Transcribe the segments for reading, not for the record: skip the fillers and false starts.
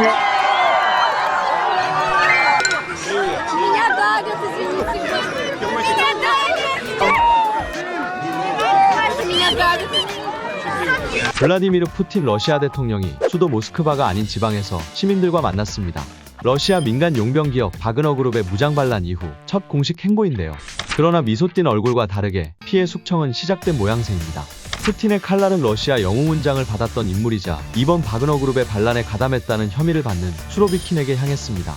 Меня давят, извините. Меня давят. Меня давят. 블라디미르 푸틴 러시아 대통령이 수도 모스크바가 아닌 지방에서 시민들과 만났습니다. 러시아 민간 용병 기업 바그너 그룹의 무장 반란 이후 첫 공식 행보인데요. 그러나 미소 띈 얼굴과 다르게 피해 숙청은 시작된 모양새입니다. 푸틴의 칼날은 러시아 영웅훈장을 받았던 인물이자 이번 바그너 그룹의 반란에 가담했다는 혐의를 받는 수로비킨에게 향했습니다.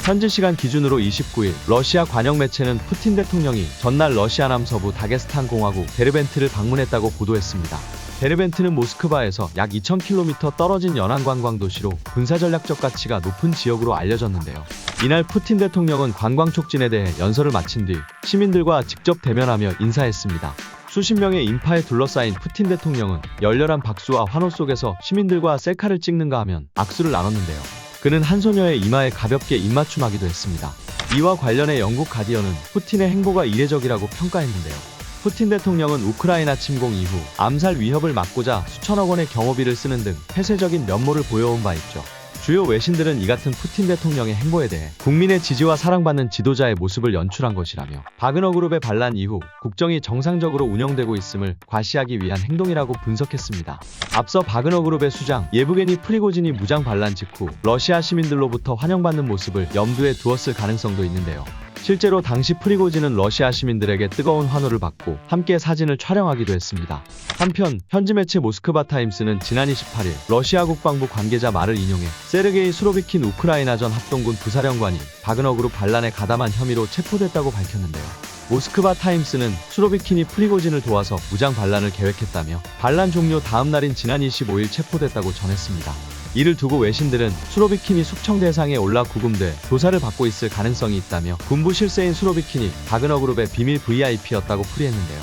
현지 시간 기준으로 29일 러시아 관영 매체는 푸틴 대통령이 전날 러시아 남서부 다게스탄 공화국 데르벤트를 방문했다고 보도했습니다. 데르벤트는 모스크바에서 약 2000km 떨어진 연안 관광 도시로 군사전략적 가치가 높은 지역으로 알려졌는데요. 이날 푸틴 대통령은 관광 촉진에 대해 연설을 마친 뒤 시민들과 직접 대면하며 인사했습니다. 수십 명의 인파에 둘러싸인 푸틴 대통령은 열렬한 박수와 환호 속에서 시민들과 셀카를 찍는가 하면 악수를 나눴는데요. 그는 한 소녀의 이마에 가볍게 입맞춤하기도 했습니다. 이와 관련해 영국 가디언은 푸틴의 행보가 이례적이라고 평가했는데요. 푸틴 대통령은 우크라이나 침공 이후 암살 위협을 막고자 수천억 원의 경호비를 쓰는 등 폐쇄적인 면모를 보여온 바 있죠. 주요 외신들은 이 같은 푸틴 대통령의 행보에 대해 국민의 지지와 사랑받는 지도자의 모습을 연출한 것이라며 바그너 그룹의 반란 이후 국정이 정상적으로 운영되고 있음을 과시하기 위한 행동이라고 분석했습니다. 앞서 바그너 그룹의 수장 예브게니 프리고진이 무장 반란 직후 러시아 시민들로부터 환영받는 모습을 염두에 두었을 가능성도 있는데요. 실제로 당시 프리고진은 러시아 시민들에게 뜨거운 환호를 받고 함께 사진을 촬영하기도 했습니다. 한편 현지 매체 모스크바 타임스는 지난 28일 러시아 국방부 관계자 말을 인용해 세르게이 수로비킨 우크라이나전 합동군 부사령관이 바그너 그룹 반란에 가담한 혐의로 체포됐다고 밝혔는데요. 모스크바 타임스는 수로비킨이 프리고진을 도와서 무장 반란을 계획했다며 반란 종료 다음 날인 지난 25일 체포됐다고 전했습니다. 이를 두고 외신들은 수로비킨이 숙청 대상에 올라 구금돼 조사를 받고 있을 가능성이 있다며 군부 실세인 수로비킨이 바그너 그룹의 비밀 VIP였다고 풀이했는데요.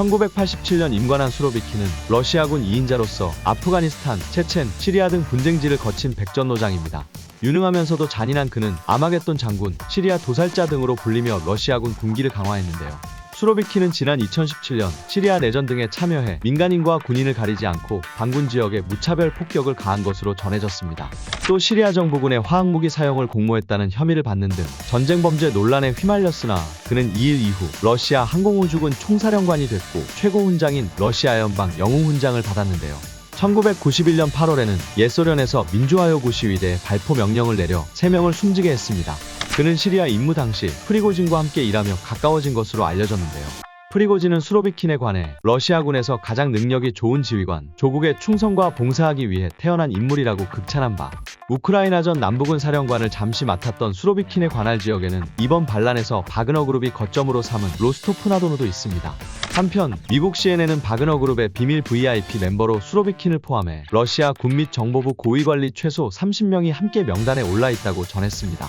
1987년 임관한 수로비킨은 러시아군 2인자로서 아프가니스탄, 체첸, 시리아 등 분쟁지를 거친 백전노장입니다. 유능하면서도 잔인한 그는 아마겟돈 장군, 시리아 도살자 등으로 불리며 러시아군 군기를 강화했는데요. 수로비킨은 지난 2017년 시리아 내전 등에 참여해 민간인과 군인을 가리지 않고 반군 지역에 무차별 폭격을 가한 것으로 전해졌습니다. 또 시리아 정부군의 화학무기 사용을 공모했다는 혐의를 받는 등 전쟁 범죄 논란에 휘말렸으나 그는 2일 이후 러시아 항공우주군 총사령관이 됐고 최고 훈장인 러시아 연방 영웅훈장을 받았는데요. 1991년 8월에는 옛소련에서 민주화요구 시위대에 발포 명령을 내려 3명을 숨지게 했습니다. 그는 시리아 임무 당시 프리고진과 함께 일하며 가까워진 것으로 알려졌는데요. 프리고진은 수로비킨에 관해 러시아군에서 가장 능력이 좋은 지휘관, 조국의 충성과 봉사하기 위해 태어난 인물이라고 극찬한 바, 우크라이나전 남부군 사령관을 잠시 맡았던 수로비킨의 관할 지역에는 이번 반란에서 바그너 그룹이 거점으로 삼은 로스토프나도누도 있습니다. 한편 미국 CNN은 바그너 그룹의 비밀 VIP 멤버로 수로비킨을 포함해 러시아 군 및 정보부 고위관리 최소 30명이 함께 명단에 올라 있다고 전했습니다.